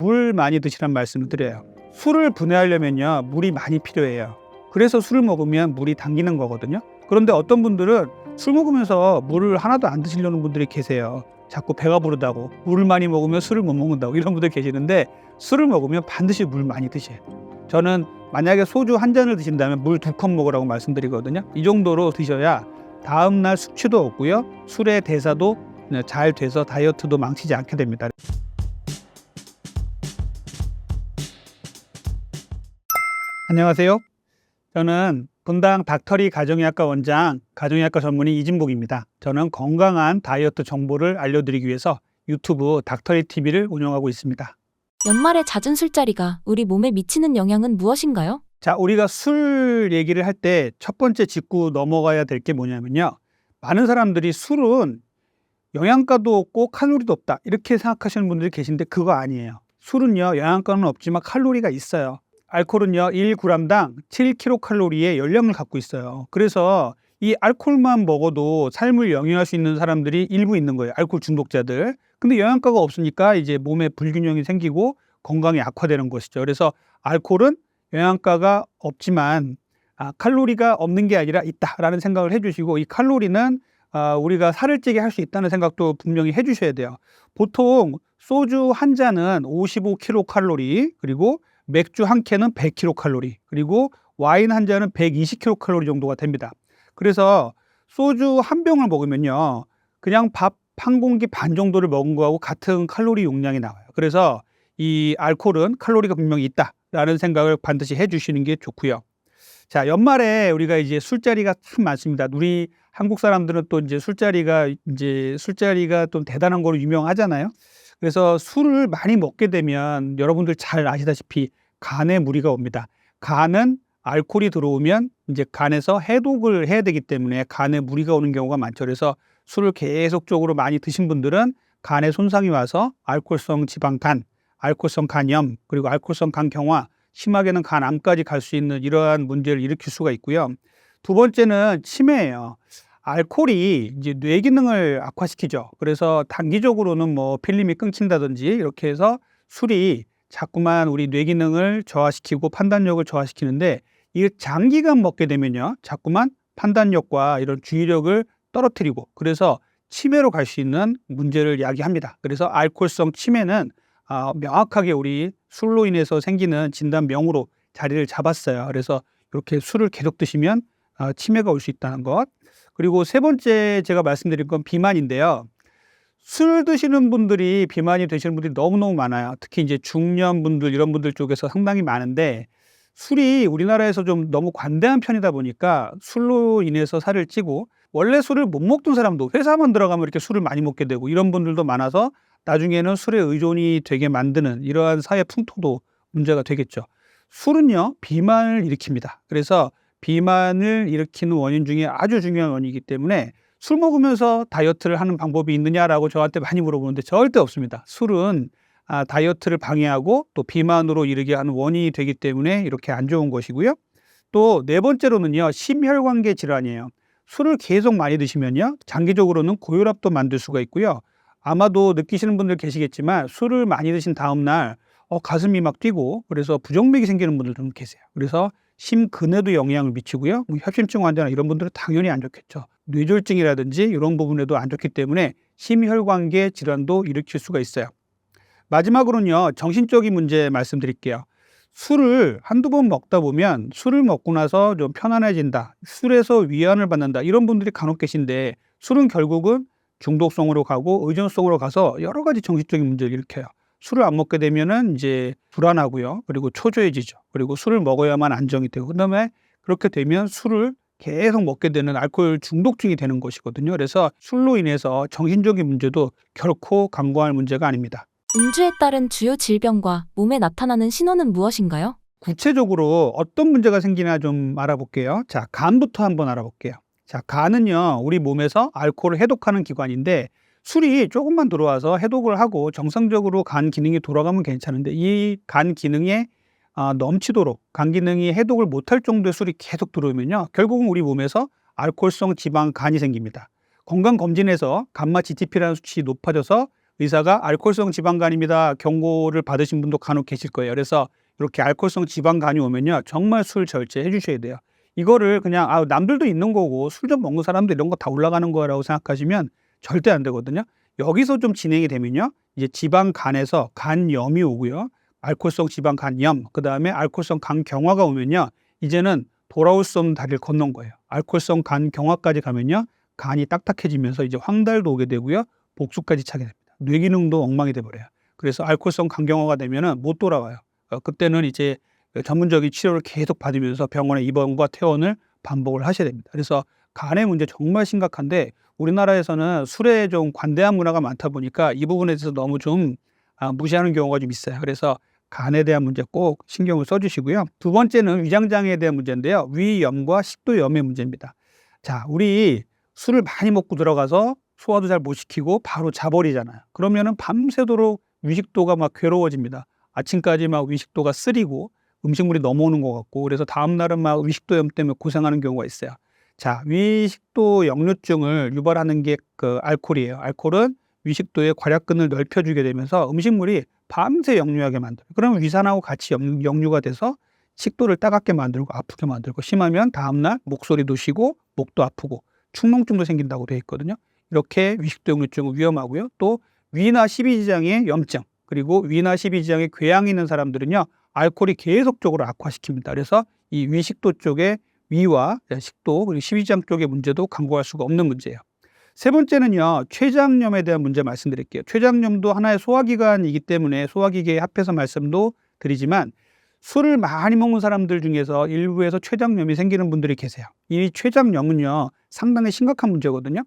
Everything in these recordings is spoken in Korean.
물 많이 드시란 말씀을 드려요. 술을 분해하려면요, 물이 많이 필요해요. 그래서 술을 먹으면 물이 당기는 거거든요. 그런데 어떤 분들은 술 먹으면서 물을 하나도 안 드시려는 분들이 계세요. 자꾸 배가 부르다고, 물을 많이 먹으면 술을 못 먹는다고 이런 분들 계시는데, 술을 먹으면 반드시 물 많이 드셔요. 저는 만약에 소주 한 잔을 드신다면 물 2컵 먹으라고 말씀드리거든요. 이 정도로 드셔야 다음날 숙취도 없고요, 술의 대사도 잘 돼서 다이어트도 망치지 않게 됩니다. 안녕하세요. 저는 분당 닥터리 가정의학과 원장, 가정의학과 전문의 이진복입니다. 저는 건강한 다이어트 정보를 알려드리기 위해서 유튜브 닥터리 TV를 운영하고 있습니다. 연말에 잦은 술자리가 우리 몸에 미치는 영향은 무엇인가요? 자, 우리가 술 얘기를 할 때 첫 번째 짚고 넘어가야 될 게 뭐냐면요, 많은 사람들이 술은 영양가도 없고 칼로리도 없다 이렇게 생각하시는 분들이 계신데 그거 아니에요. 술은요, 영양가는 없지만 칼로리가 있어요. 알코올은요, 1g당 7kcal의 열량을 갖고 있어요. 그래서 이 알코올만 먹어도 삶을 영위할 수 있는 사람들이 일부 있는 거예요. 알코올 중독자들. 근데 영양가가 없으니까 이제 몸에 불균형이 생기고 건강이 악화되는 것이죠. 그래서 알코올은 영양가가 없지만 칼로리가 없는 게 아니라 있다라는 생각을 해주시고, 이 칼로리는 우리가 살을 찌게 할 수 있다는 생각도 분명히 해주셔야 돼요. 보통 소주 한 잔은 55kcal, 그리고 맥주 한 캔은 100kcal, 그리고 와인 한 잔은 120kcal 정도가 됩니다. 그래서 소주 한 병을 먹으면요, 그냥 밥 한 공기 반 정도를 먹은 거하고 같은 칼로리 용량이 나와요. 그래서 이 알코올은 칼로리가 분명히 있다라는 생각을 반드시 해주시는 게 좋고요. 자, 연말에 우리가 이제 술자리가 참 많습니다. 우리 한국 사람들은 또 이제 술자리가 좀 대단한 거로 유명하잖아요. 그래서 술을 많이 먹게 되면 여러분들 잘 아시다시피 간에 무리가 옵니다. 간은 알코올이 들어오면 이제 간에서 해독을 해야 되기 때문에 간에 무리가 오는 경우가 많죠. 그래서 술을 계속적으로 많이 드신 분들은 간에 손상이 와서 알코올성 지방간, 알코올성 간염, 그리고 알코올성 간경화, 심하게는 간암까지 갈 수 있는 이러한 문제를 일으킬 수가 있고요. 두 번째는 치매예요. 알코올이 이제 뇌 기능을 악화시키죠. 그래서 단기적으로는 뭐 필름이 끊긴다든지 이렇게 해서 술이 자꾸만 우리 뇌 기능을 저하시키고 판단력을 저하시키는데, 이게 장기간 먹게 되면요, 자꾸만 판단력과 이런 주의력을 떨어뜨리고, 그래서 치매로 갈 수 있는 문제를 야기합니다. 그래서 알코올성 치매는 명확하게 우리 술로 인해서 생기는 진단명으로 자리를 잡았어요. 그래서 이렇게 술을 계속 드시면 치매가 올 수 있다는 것. 그리고 세 번째 제가 말씀드릴 건 비만인데요. 술 드시는 분들이, 비만이 되시는 분들이 너무너무 많아요. 특히 이제 중년 분들, 이런 분들 쪽에서 상당히 많은데, 술이 우리나라에서 좀 너무 관대한 편이다 보니까 술로 인해서 살을 찌고, 원래 술을 못 먹던 사람도 회사만 들어가면 이렇게 술을 많이 먹게 되고 이런 분들도 많아서 나중에는 술에 의존이 되게 만드는 이러한 사회 풍토도 문제가 되겠죠. 술은요, 비만을 일으킵니다. 그래서 비만을 일으키는 원인 중에 아주 중요한 원인이기 때문에 술 먹으면서 다이어트를 하는 방법이 있느냐라고 저한테 많이 물어보는데 절대 없습니다. 술은 다이어트를 방해하고 또 비만으로 이르게 하는 원인이 되기 때문에 이렇게 안 좋은 것이고요. 또 네 번째로는요, 심혈관계 질환이에요. 술을 계속 많이 드시면요, 장기적으로는 고혈압도 만들 수가 있고요. 아마도 느끼시는 분들 계시겠지만 술을 많이 드신 다음 날 가슴이 막 뛰고, 그래서 부정맥이 생기는 분들도 계세요. 그래서 심근에도 영향을 미치고요. 협심증 환자나 이런 분들은 당연히 안 좋겠죠. 뇌졸중이라든지 이런 부분에도 안 좋기 때문에 심혈관계 질환도 일으킬 수가 있어요. 마지막으로는요, 정신적인 문제 말씀드릴게요. 술을 한두 번 먹다 보면 술을 먹고 나서 좀 편안해진다, 술에서 위안을 받는다, 이런 분들이 간혹 계신데, 술은 결국은 중독성으로 가고 의존성으로 가서 여러 가지 정신적인 문제를 일으켜요. 술을 안 먹게 되면은 이제 불안하고요, 그리고 초조해지죠. 그리고 술을 먹어야만 안정이 되고, 그다음에 그렇게 되면 술을 계속 먹게 되는 알코올 중독증이 되는 것이거든요. 그래서 술로 인해서 정신적인 문제도 결코 간과할 문제가 아닙니다. 음주에 따른 주요 질병과 몸에 나타나는 신호는 무엇인가요? 구체적으로 어떤 문제가 생기나 좀 알아볼게요. 자, 간부터 한번 알아볼게요. 자, 간은요, 우리 몸에서 알코올을 해독하는 기관인데, 술이 조금만 들어와서 해독을 하고 정상적으로 간 기능이 돌아가면 괜찮은데, 이 간 기능에 넘치도록 간 기능이 해독을 못할 정도의 술이 계속 들어오면요, 결국은 우리 몸에서 알코올성 지방 간이 생깁니다. 건강검진에서 감마 GTP라는 수치 높아져서 의사가 알코올성 지방간입니다 경고를 받으신 분도 간혹 계실 거예요. 그래서 이렇게 알코올성 지방간이 오면요 정말 술 절제해 주셔야 돼요. 이거를 그냥 남들도 있는 거고 술 좀 먹는 사람도 이런 거 다 올라가는 거라고 생각하시면 절대 안 되거든요. 여기서 좀 진행이 되면요 이제 지방간에서 간염이 오고요. 알코올성 지방간염, 그다음에 알코올성 간경화가 오면요 이제는 돌아올 수 없는 다리를 건넌 거예요. 알코올성 간경화까지 가면요 간이 딱딱해지면서 이제 황달도 오게 되고요. 복수까지 차게 됩니다. 뇌 기능도 엉망이 돼 버려요. 그래서 알코올성 간경화가 되면은 못 돌아와요. 그때는 이제 전문적인 치료를 계속 받으면서 병원에 입원과 퇴원을 반복을 하셔야 됩니다. 그래서 간의 문제 정말 심각한데 우리나라에서는 술에 좀 관대한 문화가 많다 보니까 이 부분에 대해서 너무 좀 무시하는 경우가 좀 있어요. 그래서 간에 대한 문제 꼭 신경을 써 주시고요. 두 번째는 위장장애에 대한 문제인데요. 위염과 식도염의 문제입니다. 자, 우리 술을 많이 먹고 들어가서 소화도 잘 못 시키고 바로 자버리잖아요. 그러면은 밤새도록 위식도가 막 괴로워집니다. 아침까지 막 위식도가 쓰리고 음식물이 넘어오는 것 같고 그래서 다음 날은 막 위식도염 때문에 고생하는 경우가 있어요. 자, 위식도 역류증을 유발하는 게 그 알코올이에요. 알코올은 위식도의 괄약근을 넓혀주게 되면서 음식물이 밤새 역류하게 만들어요. 그러면 위산하고 같이 역류가 돼서 식도를 따갑게 만들고 아프게 만들고 심하면 다음날 목소리도 쉬고 목도 아프고 축농증도 생긴다고 되어 있거든요. 이렇게 위식도 역류증은 위험하고요. 또 위나 십이지장의 염증 그리고 위나 십이지장의 궤양이 있는 사람들은요. 알코올이 계속적으로 악화시킵니다. 그래서 이 위식도 쪽에 위와 식도 그리고 십이지장 쪽의 문제도 간과할 수가 없는 문제예요. 세 번째는요. 췌장염에 대한 문제 말씀드릴게요. 췌장염도 하나의 소화기관이기 때문에 소화기계에 합해서 말씀도 드리지만 술을 많이 먹는 사람들 중에서 일부에서 췌장염이 생기는 분들이 계세요. 이 췌장염은요. 상당히 심각한 문제거든요.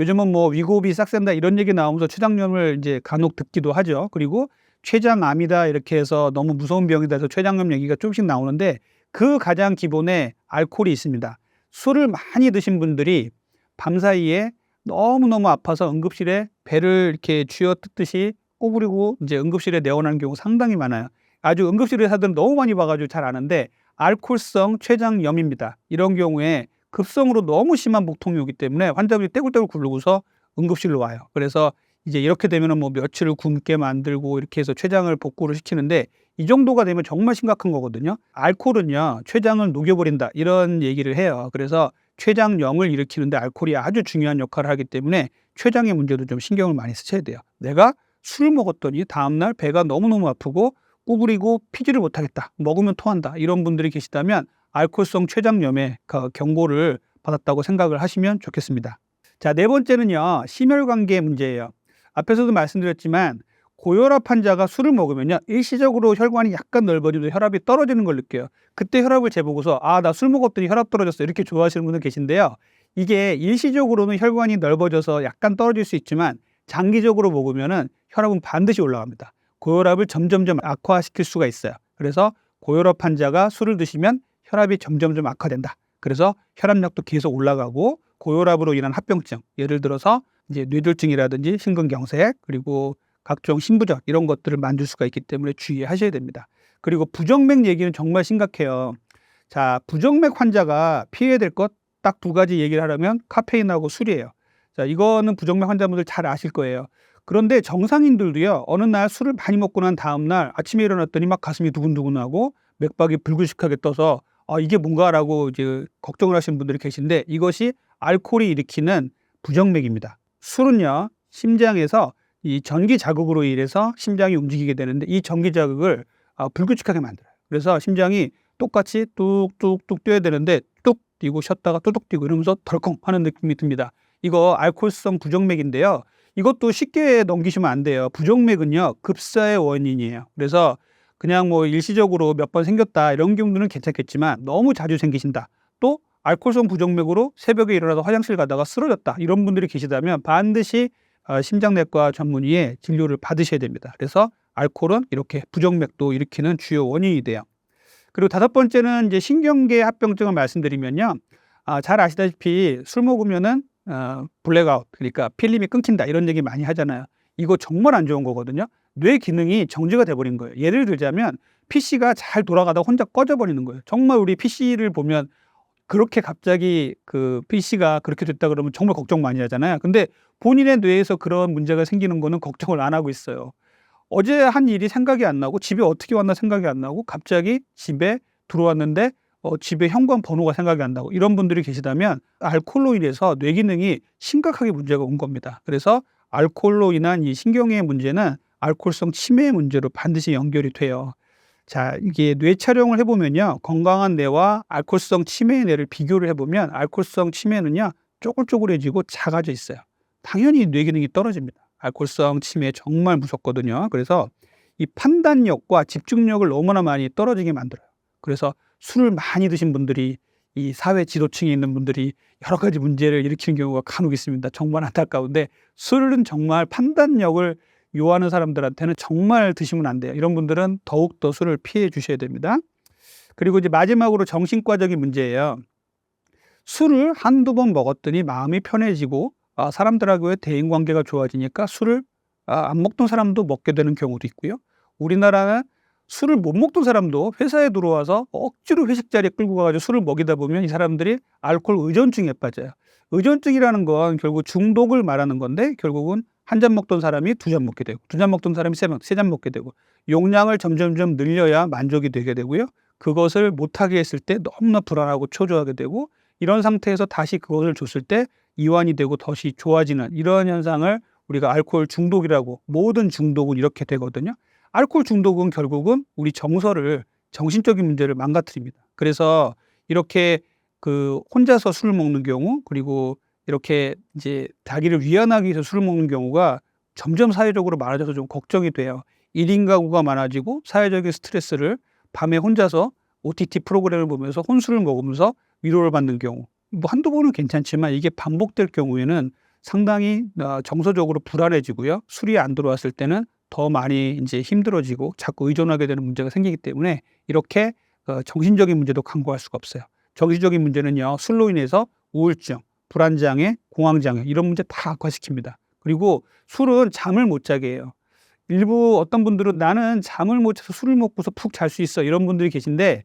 요즘은 뭐 위고비 싹센다 이런 얘기 나오면서 췌장염을 이제 간혹 듣기도 하죠. 그리고 췌장암이다 이렇게 해서 너무 무서운 병이다 해서 췌장염 얘기가 조금씩 나오는데 그 가장 기본에 알코올이 있습니다. 술을 많이 드신 분들이 밤사이에 너무너무 아파서 응급실에 배를 이렇게 쥐어 뜯듯이 꼬부리고 이제 응급실에 내원하는 경우 상당히 많아요. 아주 응급실 의사들은 너무 많이 봐가지고 잘 아는데 알코올성 췌장염입니다. 이런 경우에 급성으로 너무 심한 복통이 오기 때문에 환자분이 떼굴떼굴 굴르고서 응급실로 와요. 그래서 이제 이렇게 되면은 뭐 며칠을 굶게 만들고 이렇게 해서 췌장을 복구를 시키는데 이 정도가 되면 정말 심각한 거거든요. 알코올은요, 췌장을 녹여버린다 이런 얘기를 해요. 그래서 췌장염을 일으키는데 알코올이 아주 중요한 역할을 하기 때문에 췌장의 문제도 좀 신경을 많이 쓰셔야 돼요. 내가 술을 먹었더니 다음날 배가 너무너무 아프고 구부리고 피지를 못하겠다. 먹으면 토한다. 이런 분들이 계시다면 알코올성 췌장염의 경고를 받았다고 생각을 하시면 좋겠습니다. 자, 네 번째는요. 심혈관계 문제예요. 앞에서도 말씀드렸지만 고혈압 환자가 술을 먹으면요. 일시적으로 혈관이 약간 넓어지면서 혈압이 떨어지는 걸 느껴요. 그때 혈압을 재보고서 나 술 먹었더니 혈압 떨어졌어. 이렇게 좋아하시는 분들 계신데요. 이게 일시적으로는 혈관이 넓어져서 약간 떨어질 수 있지만 장기적으로 먹으면은 혈압은 반드시 올라갑니다. 고혈압을 점점점 악화시킬 수가 있어요. 그래서 고혈압 환자가 술을 드시면 혈압이 점점점 악화된다. 그래서 혈압약도 계속 올라가고 고혈압으로 인한 합병증, 예를 들어서 이제 뇌졸중이라든지 심근경색 그리고 각종 심부전 이런 것들을 만들 수가 있기 때문에 주의하셔야 됩니다. 그리고 부정맥 얘기는 정말 심각해요. 자, 부정맥 환자가 피해야 될 것 딱 두 가지 얘기를 하려면 카페인하고 술이에요. 자, 이거는 부정맥 환자분들 잘 아실 거예요. 그런데 정상인들도요. 어느 날 술을 많이 먹고 난 다음 날 아침에 일어났더니 막 가슴이 두근두근하고 맥박이 불규칙하게 떠서 이게 뭔가라고 이제 걱정을 하시는 분들이 계신데 이것이 알코올이 일으키는 부정맥입니다. 술은요. 심장에서 이 전기 자극으로 인해서 심장이 움직이게 되는데 이 전기 자극을 불규칙하게 만들어요. 그래서 심장이 똑같이 뚝뚝뚝 뛰어야 되는데 뚝 뛰고 쉬었다가 뚜둑 뛰고 이러면서 덜컹 하는 느낌이 듭니다. 이거 알코올성 부정맥인데요. 이것도 쉽게 넘기시면 안 돼요. 부정맥은요. 급사의 원인이에요. 그래서 그냥 뭐 일시적으로 몇 번 생겼다 이런 경우는 괜찮겠지만 너무 자주 생기신다. 또 알코올성 부정맥으로 새벽에 일어나서 화장실 가다가 쓰러졌다. 이런 분들이 계시다면 반드시 심장내과 전문의의 진료를 받으셔야 됩니다. 그래서 알코올은 이렇게 부정맥도 일으키는 주요 원인이 돼요. 그리고 다섯 번째는 이제 신경계 합병증을 말씀드리면요. 잘 아시다시피 술 먹으면은 블랙아웃 그러니까 필름이 끊긴다 이런 얘기 많이 하잖아요. 이거 정말 안 좋은 거거든요. 뇌 기능이 정지가 돼버린 거예요. 예를 들자면 PC가 잘 돌아가다 혼자 꺼져버리는 거예요. 정말 우리 PC를 보면 그렇게 갑자기 그 PC가 그렇게 됐다 그러면 정말 걱정 많이 하잖아요. 근데 본인의 뇌에서 그런 문제가 생기는 거는 걱정을 안 하고 있어요. 어제 한 일이 생각이 안 나고 집에 어떻게 왔나 생각이 안 나고 갑자기 집에 들어왔는데 집에 현관 번호가 생각이 안 나고 이런 분들이 계시다면 알코올로 인해서 뇌 기능이 심각하게 문제가 온 겁니다. 그래서 알코올로 인한 이 신경의 문제는 알코올성 치매의 문제로 반드시 연결이 돼요. 자, 이게 뇌 촬영을 해보면요. 건강한 뇌와 알코올성 치매의 뇌를 비교를 해보면 알코올성 치매는요. 쪼글쪼글해지고 작아져 있어요. 당연히 뇌 기능이 떨어집니다. 알코올성 치매 정말 무섭거든요. 그래서 이 판단력과 집중력을 너무나 많이 떨어지게 만들어요. 그래서 술을 많이 드신 분들이 이 사회 지도층에 있는 분들이 여러 가지 문제를 일으키는 경우가 간혹 있습니다. 정말 안타까운데 술은 정말 판단력을 요하는 사람들한테는 정말 드시면 안 돼요. 이런 분들은 더욱더 술을 피해 주셔야 됩니다. 그리고 이제 마지막으로 정신과적인 문제예요. 술을 한두 번 먹었더니 마음이 편해지고 사람들하고의 대인관계가 좋아지니까 술을 안 먹던 사람도 먹게 되는 경우도 있고요. 우리나라는 술을 못 먹던 사람도 회사에 들어와서 억지로 회식 자리에 끌고 가가지고 술을 먹이다 보면 이 사람들이 알코올 의존증에 빠져요. 의존증이라는 건 결국 중독을 말하는 건데 결국은 한 잔 먹던 사람이 두 잔 먹게 되고 두 잔 먹던 사람이 세 잔 먹게 되고 용량을 점점점 늘려야 만족이 되게 되고요. 그것을 못하게 했을 때 너무나 불안하고 초조하게 되고 이런 상태에서 다시 그것을 줬을 때 이완이 되고 다시 좋아지는 이러한 현상을 우리가 알코올 중독이라고 모든 중독은 이렇게 되거든요. 알코올 중독은 결국은 우리 정신적인 문제를 망가뜨립니다. 그래서 이렇게 그 혼자서 술을 먹는 경우 그리고 이렇게 이제 자기를 위안하기 위해서 술을 먹는 경우가 점점 사회적으로 많아져서 좀 걱정이 돼요. 1인 가구가 많아지고 사회적인 스트레스를 밤에 혼자서 OTT 프로그램을 보면서 혼술을 먹으면서 위로를 받는 경우. 뭐 한두 번은 괜찮지만 이게 반복될 경우에는 상당히 정서적으로 불안해지고요. 술이 안 들어왔을 때는 더 많이 이제 힘들어지고 자꾸 의존하게 되는 문제가 생기기 때문에 이렇게 정신적인 문제도 간과할 수가 없어요. 정신적인 문제는요. 술로 인해서 우울증, 불안장애, 공황장애 이런 문제 다 악화시킵니다. 그리고 술은 잠을 못 자게 해요. 일부 어떤 분들은 나는 잠을 못 자서 술을 먹고서 푹 잘 수 있어 이런 분들이 계신데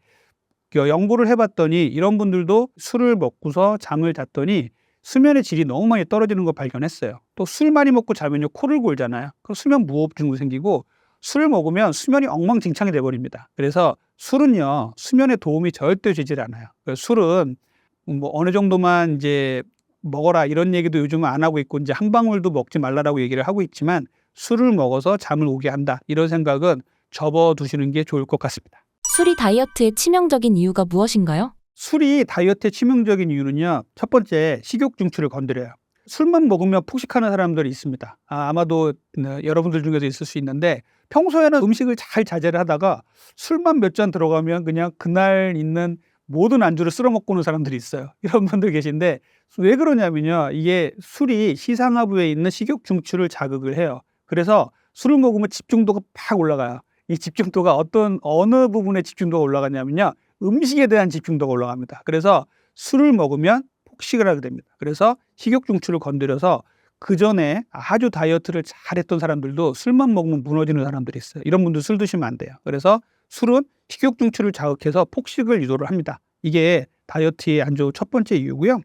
연구를 해봤더니 이런 분들도 술을 먹고서 잠을 잤더니 수면의 질이 너무 많이 떨어지는 걸 발견했어요. 또 술 많이 먹고 자면요 코를 골잖아요. 그럼 수면 무호흡증도 생기고 술을 먹으면 수면이 엉망진창이 돼버립니다. 그래서 술은요 수면에 도움이 절대 되질 않아요. 술은 뭐 어느 정도만 이제 먹어라 이런 얘기도 요즘은 안 하고 있고 이제 한 방울도 먹지 말라라고 얘기를 하고 있지만 술을 먹어서 잠을 오게 한다 이런 생각은 접어두시는 게 좋을 것 같습니다. 술이 다이어트에 치명적인 이유가 무엇인가요? 술이 다이어트에 치명적인 이유는요. 첫 번째 식욕 중추를 건드려요. 술만 먹으면 폭식하는 사람들이 있습니다. 아마도 여러분들 중에도 있을 수 있는데 평소에는 음식을 잘 자제를 하다가 술만 몇 잔 들어가면 그냥 그날 있는 모든 안주를 쓸어 먹고 오는 사람들이 있어요. 이런 분들 계신데 왜 그러냐면요. 이게 술이 시상하부에 있는 식욕 중추를 자극을 해요. 그래서 술을 먹으면 집중도가 팍 올라가요. 이 집중도가 어느 부분에 집중도가 올라가냐면요. 음식에 대한 집중도가 올라갑니다. 그래서 술을 먹으면 폭식을 하게 됩니다. 그래서 식욕 중추를 건드려서 그 전에 아주 다이어트를 잘했던 사람들도 술만 먹으면 무너지는 사람들이 있어요. 이런 분들 술 드시면 안 돼요. 그래서 술은 식욕 중추를 자극해서 폭식을 유도를 합니다. 이게 다이어트에 안 좋은 첫 번째 이유고요.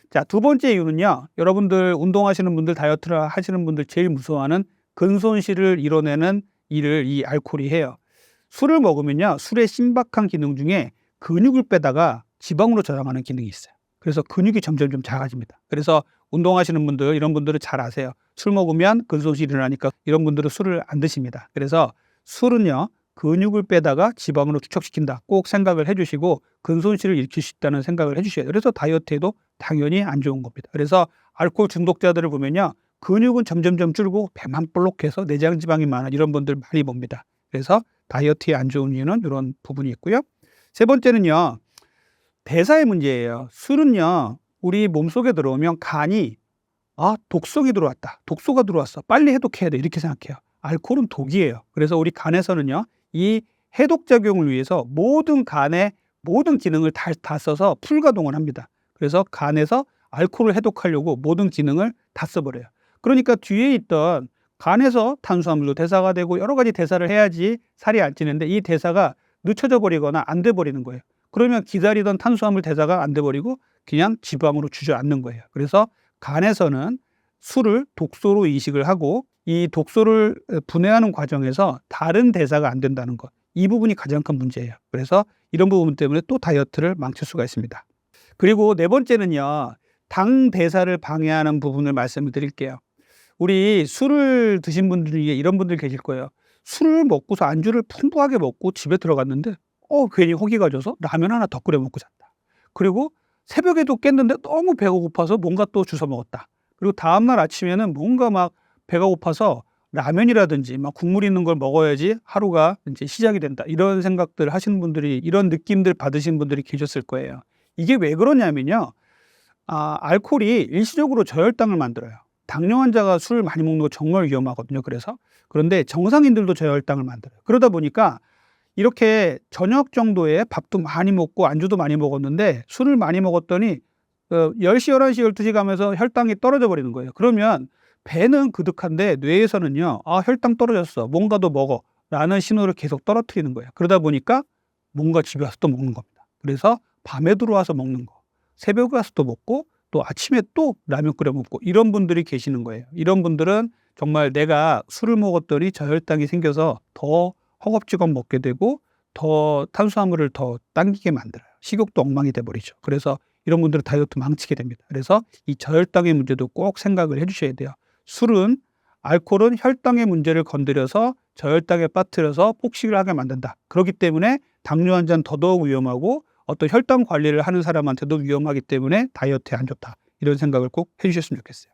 자, 두 번째 이유는요. 여러분들 운동하시는 분들 다이어트를 하시는 분들 제일 무서워하는 근손실을 이뤄내는 일을 이 알코올이 해요. 술을 먹으면요. 술의 신박한 기능 중에 근육을 빼다가 지방으로 저장하는 기능이 있어요. 그래서 근육이 점점 작아집니다. 그래서 운동하시는 분들 이런 분들은 잘 아세요. 술 먹으면 근손실이 일어나니까 이런 분들은 술을 안 드십니다. 그래서 술은요. 근육을 빼다가 지방으로 축적시킨다. 꼭 생각을 해주시고 근손실을 일으킬 수 있다는 생각을 해주셔야 돼요. 그래서 다이어트에도 당연히 안 좋은 겁니다. 그래서 알코올 중독자들을 보면요. 근육은 점점점 줄고 배만 볼록해서 내장 지방이 많아 이런 분들 많이 봅니다. 그래서 다이어트에 안 좋은 이유는 이런 부분이 있고요. 세 번째는요. 대사의 문제예요. 술은요. 우리 몸속에 들어오면 간이 독성이 들어왔다. 독소가 들어왔어. 빨리 해독해야 돼. 이렇게 생각해요. 알코올은 독이에요. 그래서 우리 간에서는요. 이 해독작용을 위해서 모든 간의 모든 기능을 다 써서 풀가동을 합니다. 그래서 간에서 알코올을 해독하려고 모든 기능을 다 써버려요. 그러니까 뒤에 있던 간에서 탄수화물도 대사가 되고 여러 가지 대사를 해야지 살이 안 찌는데 이 대사가 늦춰져 버리거나 안 돼 버리는 거예요. 그러면 기다리던 탄수화물 대사가 안 돼버리고 그냥 지방으로 주저앉는 거예요. 그래서 간에서는 술을 독소로 인식을 하고 이 독소를 분해하는 과정에서 다른 대사가 안 된다는 것. 이 부분이 가장 큰 문제예요. 그래서 이런 부분 때문에 또 다이어트를 망칠 수가 있습니다. 그리고 네 번째는요. 당 대사를 방해하는 부분을 말씀을 드릴게요. 우리 술을 드신 분들 중에 이런 분들 계실 거예요. 술을 먹고서 안주를 풍부하게 먹고 집에 들어갔는데 괜히 허기가 져서 라면 하나 더 끓여 먹고 잤다. 그리고 새벽에도 깼는데 너무 배가 고파서 뭔가 또 주워 먹었다. 그리고 다음날 아침에는 뭔가 막 배가 고파서 라면이라든지 막 국물 있는 걸 먹어야지 하루가 이제 시작이 된다. 이런 생각들 하시는 분들이, 이런 느낌들 받으신 분들이 계셨을 거예요. 이게 왜 그러냐면요. 알코올이 일시적으로 저혈당을 만들어요. 당뇨 환자가 술 많이 먹는 거 정말 위험하거든요. 그런데 정상인들도 저혈당을 만들어요. 그러다 보니까 이렇게 저녁 정도에 밥도 많이 먹고 안주도 많이 먹었는데 술을 많이 먹었더니 10시, 11시, 12시 가면서 혈당이 떨어져 버리는 거예요. 그러면 배는 그득한데 뇌에서는요. 혈당 떨어졌어. 뭔가 더 먹어. 라는 신호를 계속 떨어뜨리는 거예요. 그러다 보니까 뭔가 집에 와서 또 먹는 겁니다. 그래서 밤에 들어와서 먹는 거. 새벽에 와서 또 먹고 또 아침에 또 라면 끓여 먹고 이런 분들이 계시는 거예요. 이런 분들은 정말 내가 술을 먹었더니 저혈당이 생겨서 더 허겁지겁 먹게 되고 더 탄수화물을 더 당기게 만들어요. 식욕도 엉망이 돼버리죠. 그래서 이런 분들은 다이어트 망치게 됩니다. 그래서 이 저혈당의 문제도 꼭 생각을 해주셔야 돼요. 알코올은 혈당의 문제를 건드려서 저혈당에 빠뜨려서 폭식을 하게 만든다. 그렇기 때문에 당뇨 환자는 더더욱 위험하고 어떤 혈당 관리를 하는 사람한테도 위험하기 때문에 다이어트에 안 좋다. 이런 생각을 꼭 해주셨으면 좋겠어요.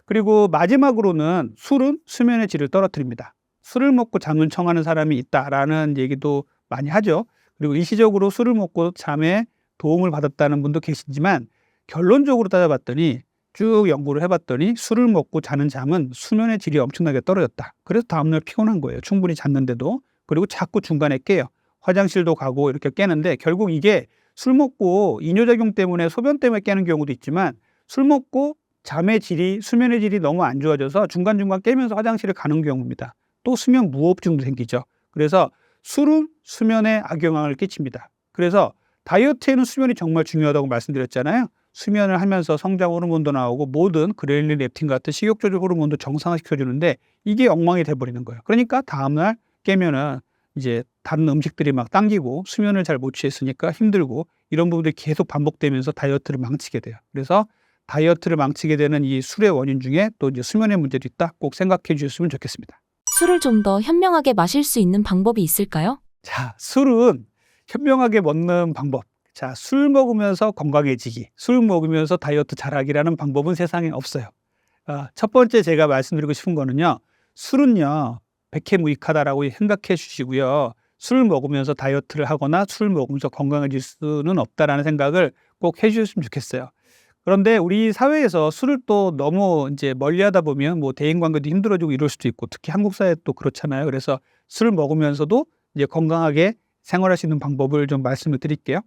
그리고 마지막으로는 술은 수면의 질을 떨어뜨립니다. 술을 먹고 잠을 청하는 사람이 있다라는 얘기도 많이 하죠. 그리고 일시적으로 술을 먹고 잠에 도움을 받았다는 분도 계시지만 결론적으로 따져봤더니 쭉 연구를 해봤더니 술을 먹고 자는 잠은 수면의 질이 엄청나게 떨어졌다. 그래서 다음날 피곤한 거예요. 충분히 잤는데도. 그리고 자꾸 중간에 깨요. 화장실도 가고 이렇게 깨는데 결국 이게 술 먹고 이뇨작용 때문에 소변 때문에 깨는 경우도 있지만 술 먹고 잠의 질이, 수면의 질이 너무 안 좋아져서 중간중간 깨면서 화장실을 가는 경우입니다. 또 수면 무호흡증도 생기죠. 그래서 술은 수면에 악영향을 끼칩니다. 그래서 다이어트에는 수면이 정말 중요하다고 말씀드렸잖아요. 수면을 하면서 성장 호르몬도 나오고 모든 그렐린 렙틴 같은 식욕 조절 호르몬도 정상화시켜주는데 이게 엉망이 돼버리는 거예요. 그러니까 다음날 깨면은 이제 다른 음식들이 막 당기고 수면을 잘 못 취했으니까 힘들고 이런 부분들이 계속 반복되면서 다이어트를 망치게 돼요. 그래서 다이어트를 망치게 되는 이 술의 원인 중에 또 이제 수면의 문제도 있다. 꼭 생각해 주셨으면 좋겠습니다. 술을 좀 더 현명하게 마실 수 있는 방법이 있을까요? 자, 술은 현명하게 먹는 방법. 자, 술 먹으면서 건강해지기, 술 먹으면서 다이어트 잘하기라는 방법은 세상에 없어요. 첫 번째 제가 말씀드리고 싶은 거는요. 술은요. 백해무익하다라고 생각해 주시고요. 술 먹으면서 다이어트를 하거나 술 먹으면서 건강해질 수는 없다라는 생각을 꼭 해 주셨으면 좋겠어요. 그런데 우리 사회에서 술을 또 너무 이제 멀리하다 보면 뭐 대인관계도 힘들어지고 이럴 수도 있고 특히 한국 사회 또 그렇잖아요. 그래서 술 먹으면서도 이제 건강하게 생활할 수 있는 방법을 좀 말씀을 드릴게요.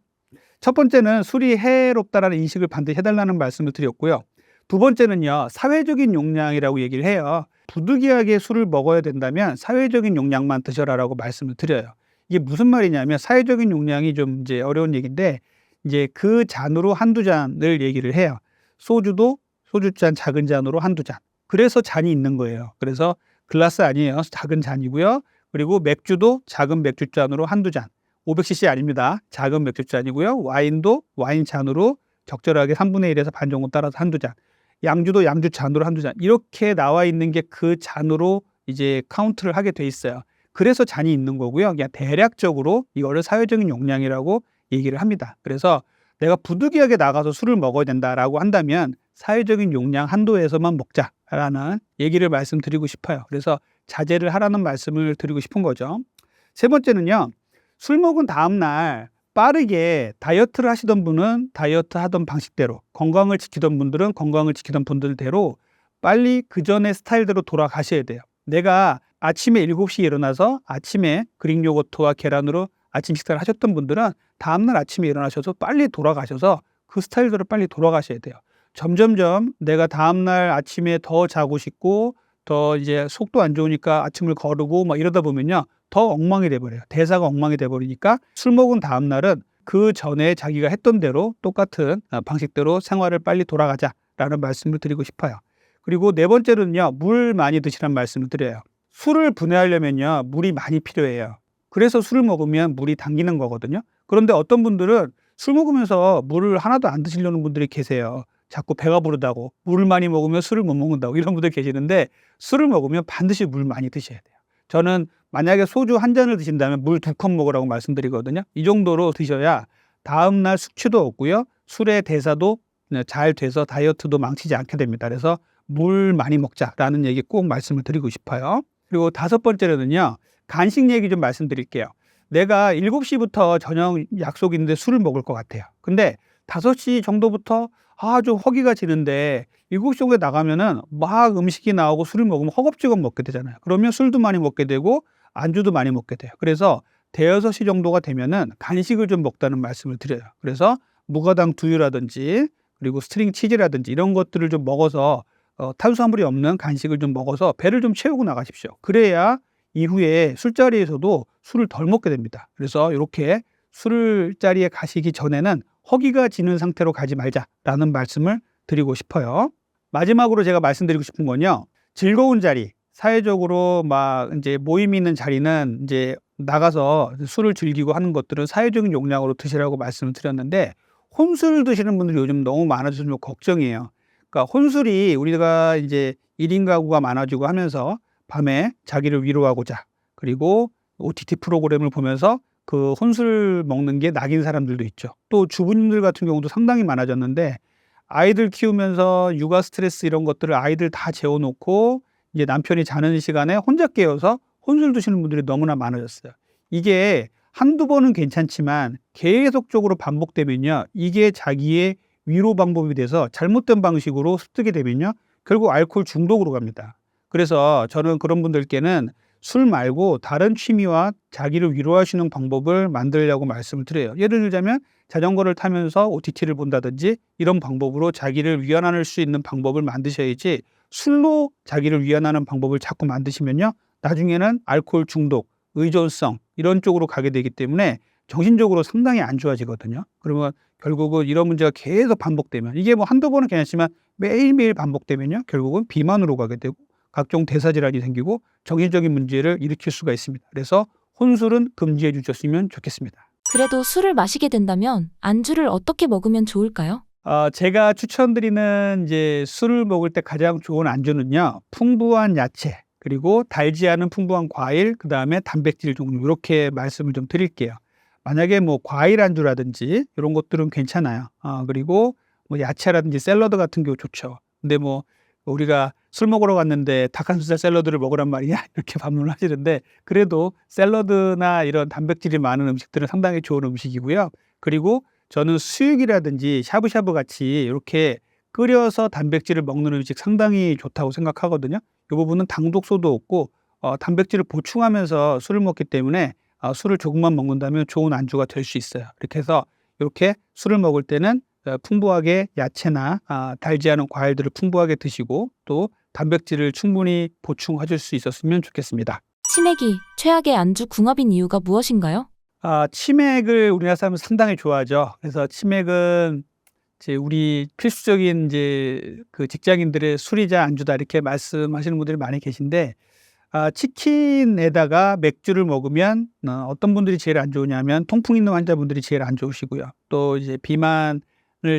첫 번째는 술이 해롭다라는 인식을 반드시 해달라는 말씀을 드렸고요. 두 번째는요. 사회적인 용량이라고 얘기를 해요. 부득이하게 술을 먹어야 된다면 사회적인 용량만 드셔라라고 말씀을 드려요. 이게 무슨 말이냐면 사회적인 용량이 좀 이제 어려운 얘기인데 이제 그 잔으로 한두 잔을 얘기를 해요. 소주도 소주잔 작은 잔으로 한두 잔. 그래서 잔이 있는 거예요. 그래서 글라스 아니에요. 작은 잔이고요. 그리고 맥주도 작은 맥주잔으로 한두 잔. 500cc 아닙니다. 작은 맥주잔이고요. 와인도 와인 잔으로 적절하게 3분의 1에서 반 정도 따라서 한두 잔. 양주도 양주 잔으로 한두 잔. 이렇게 나와 있는 게 그 잔으로 이제 카운트를 하게 돼 있어요. 그래서 잔이 있는 거고요. 그냥 대략적으로 이거를 사회적인 용량이라고 얘기를 합니다. 그래서 내가 부득이하게 나가서 술을 먹어야 된다라고 한다면 사회적인 용량 한도에서만 먹자라는 얘기를 말씀드리고 싶어요. 그래서 자제를 하라는 말씀을 드리고 싶은 거죠. 세 번째는요. 술 먹은 다음 날 빠르게 다이어트를 하시던 분은 다이어트 하던 방식대로, 건강을 지키던 분들은 건강을 지키던 분들대로 빨리 그 전의 스타일대로 돌아가셔야 돼요. 내가 아침에 7시에 일어나서 아침에 그릭 요거트와 계란으로 아침 식사를 하셨던 분들은 다음날 아침에 일어나셔서 빨리 돌아가셔서 그 스타일대로 빨리 돌아가셔야 돼요. 점점점 내가 다음날 아침에 더 자고 싶고 더 이제 속도 안 좋으니까 아침을 거르고 막 이러다 보면요. 더 엉망이 돼버려요. 대사가 엉망이 돼버리니까 술 먹은 다음날은 그 전에 자기가 했던 대로 똑같은 방식대로 생활을 빨리 돌아가자라는 말씀을 드리고 싶어요. 그리고 네 번째로는요, 물 많이 드시라는 말씀을 드려요. 술을 분해하려면요, 물이 많이 필요해요. 그래서 술을 먹으면 물이 당기는 거거든요. 그런데 어떤 분들은 술 먹으면서 물을 하나도 안 드시려는 분들이 계세요. 자꾸 배가 부르다고, 물을 많이 먹으면 술을 못 먹는다고 이런 분들 계시는데, 술을 먹으면 반드시 물 많이 드셔야 돼요. 저는 만약에 소주 한 잔을 드신다면 물 2컵 먹으라고 말씀드리거든요. 이 정도로 드셔야 다음날 숙취도 없고요, 술의 대사도 잘 돼서 다이어트도 망치지 않게 됩니다. 그래서 물 많이 먹자라는 얘기 꼭 말씀을 드리고 싶어요. 그리고 다섯 번째로는요, 간식 얘기 좀 말씀드릴게요. 내가 7시부터 저녁 약속이 있는데 술을 먹을 것 같아요. 근데 5시 정도부터 좀 허기가 지는데 7시 정도에 나가면은 막 음식이 나오고 술을 먹으면 허겁지겁 먹게 되잖아요. 그러면 술도 많이 먹게 되고 안주도 많이 먹게 돼요. 그래서 대여섯 시 정도가 되면은 간식을 좀 먹다는 말씀을 드려요. 그래서 무가당 두유라든지 그리고 스트링 치즈라든지 이런 것들을 좀 먹어서 탄수화물이 없는 간식을 좀 먹어서 배를 좀 채우고 나가십시오. 그래야 이후에 술자리에서도 술을 덜 먹게 됩니다. 그래서 이렇게 술자리에 가시기 전에는 허기가 지는 상태로 가지 말자라는 말씀을 드리고 싶어요. 마지막으로 제가 말씀드리고 싶은 건요, 즐거운 자리, 사회적으로 막 이제 모임이 있는 자리는 이제 나가서 술을 즐기고 하는 것들은 사회적인 용량으로 드시라고 말씀을 드렸는데, 혼술 드시는 분들이 요즘 너무 많아져서 좀 걱정이에요. 그러니까 혼술이 우리가 이제 1인 가구가 많아지고 하면서 밤에 자기를 위로하고자, 그리고 OTT 프로그램을 보면서 그 혼술 먹는 게 낙인 사람들도 있죠. 또 주부님들 같은 경우도 상당히 많아졌는데, 아이들 키우면서 육아 스트레스 이런 것들을 아이들 다 재워놓고 이제 남편이 자는 시간에 혼자 깨어서 혼술 드시는 분들이 너무나 많아졌어요. 이게 한두 번은 괜찮지만 계속적으로 반복되면요, 이게 자기의 위로 방법이 돼서 잘못된 방식으로 습득이 되면요, 결국 알코올 중독으로 갑니다. 그래서 저는 그런 분들께는 술 말고 다른 취미와 자기를 위로하시는 방법을 만들려고 말씀을 드려요. 예를 들자면 자전거를 타면서 OTT를 본다든지 이런 방법으로 자기를 위안할 수 있는 방법을 만드셔야지, 술로 자기를 위안하는 방법을 자꾸 만드시면요, 나중에는 알코올 중독, 의존성 이런 쪽으로 가게 되기 때문에 정신적으로 상당히 안 좋아지거든요. 그러면 결국은 이런 문제가 계속 반복되면, 이게 뭐 한두 번은 괜찮지만 매일매일 반복되면요, 결국은 비만으로 가게 되고 각종 대사질환이 생기고 정신적인 문제를 일으킬 수가 있습니다. 그래서 혼술은 금지해 주셨으면 좋겠습니다. 그래도 술을 마시게 된다면 안주를 어떻게 먹으면 좋을까요? 제가 추천드리는 이제 술을 먹을 때 가장 좋은 안주는요, 풍부한 야채, 그리고 달지 않은 풍부한 과일, 그 다음에 단백질 종류, 이렇게 말씀을 좀 드릴게요. 만약에 뭐 과일 안주라든지 이런 것들은 괜찮아요. 그리고 뭐 야채라든지 샐러드 같은 경우 좋죠. 근데 뭐 우리가 술 먹으러 갔는데 닭가슴살 샐러드를 먹으란 말이야? 이렇게 반문을 하시는데, 그래도 샐러드나 이런 단백질이 많은 음식들은 상당히 좋은 음식이고요. 그리고 저는 수육이라든지 샤브샤브 같이 이렇게 끓여서 단백질을 먹는 음식 상당히 좋다고 생각하거든요. 이 부분은 당독소도 없고 단백질을 보충하면서 술을 먹기 때문에 술을 조금만 먹는다면 좋은 안주가 될 수 있어요. 이렇게 해서 이렇게 술을 먹을 때는 풍부하게 야채나 달지 않은 과일들을 풍부하게 드시고 또 단백질을 충분히 보충하실 수 있었으면 좋겠습니다. 치맥이 최악의 안주 궁합인 이유가 무엇인가요? 치맥을 우리나라 사람은 상당히 좋아하죠. 그래서 치맥은 이제 우리 필수적인 이제 그 직장인들의 술이자 안주다 이렇게 말씀하시는 분들이 많이 계신데, 치킨에다가 맥주를 먹으면 어떤 분들이 제일 안 좋으냐면 통풍 있는 환자분들이 제일 안 좋으시고요. 또 이제 비만을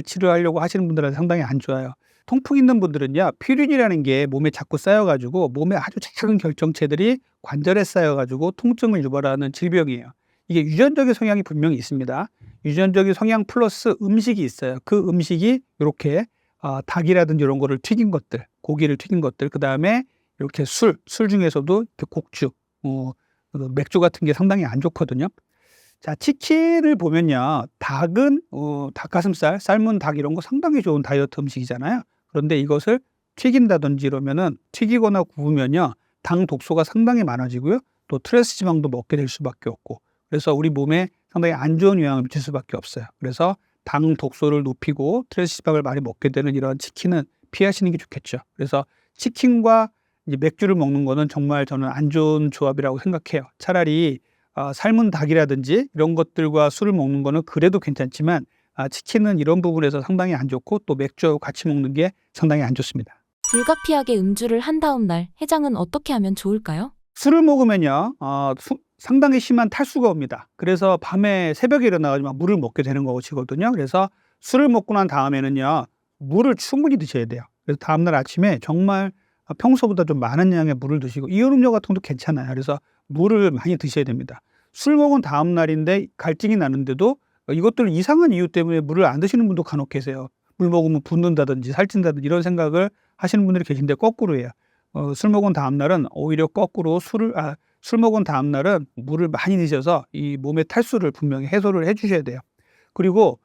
치료하려고 하시는 분들은 상당히 안 좋아요. 통풍 있는 분들은요, 퓨린이라는 게 몸에 자꾸 쌓여가지고 몸에 아주 작은 결정체들이 관절에 쌓여가지고 통증을 유발하는 질병이에요. 이게 유전적인 성향이 분명히 있습니다. 유전적인 성향 플러스 음식이 있어요. 그 음식이 이렇게 닭이라든지 이런 거를 튀긴 것들, 고기를 튀긴 것들, 그 다음에 이렇게 술 중에서도 곡주, 맥주 같은 게 상당히 안 좋거든요. 자, 치킨을 보면요, 닭은 닭가슴살, 삶은 닭 이런 거 상당히 좋은 다이어트 음식이잖아요. 그런데 이것을 튀긴다든지 이러면은, 튀기거나 구우면요, 당 독소가 상당히 많아지고요, 또 트랜스 지방도 먹게 될 수밖에 없고, 그래서 우리 몸에 상당히 안 좋은 영향을 미칠 수밖에 없어요. 그래서 당 독소를 높이고 트랜스 지방을 많이 먹게 되는 이런 치킨은 피하시는 게 좋겠죠. 그래서 치킨과 이제 맥주를 먹는 거는 정말 저는 안 좋은 조합이라고 생각해요. 차라리 삶은 닭이라든지 이런 것들과 술을 먹는 거는 그래도 괜찮지만 치킨은 이런 부분에서 상당히 안 좋고 또 맥주하고 같이 먹는 게 상당히 안 좋습니다. 불가피하게 음주를 한 다음 날 해장은 어떻게 하면 좋을까요? 술을 먹으면요, 상당히 심한 탈수가 옵니다. 그래서 밤에 새벽에 일어나가지고 물을 먹게 되는 것이거든요. 그래서 술을 먹고 난 다음에는요, 물을 충분히 드셔야 돼요. 그래서 다음날 아침에 정말 평소보다 좀 많은 양의 물을 드시고, 이온음료 같은 것도 괜찮아요. 그래서 물을 많이 드셔야 됩니다. 술 먹은 다음 날인데 갈증이 나는데도 이것들 이상한 이유 때문에 물을 안 드시는 분도 간혹 계세요. 물 먹으면 붓는다든지 살찐다든지 이런 생각을 하시는 분들이 계신데 거꾸로예요. 술 먹은 다음 날은 오히려 거꾸로 술 먹은 다음 날은 물을 많이 드셔서 이 몸의 탈수를 분명히 해소를 해 주셔야 돼요. 그리고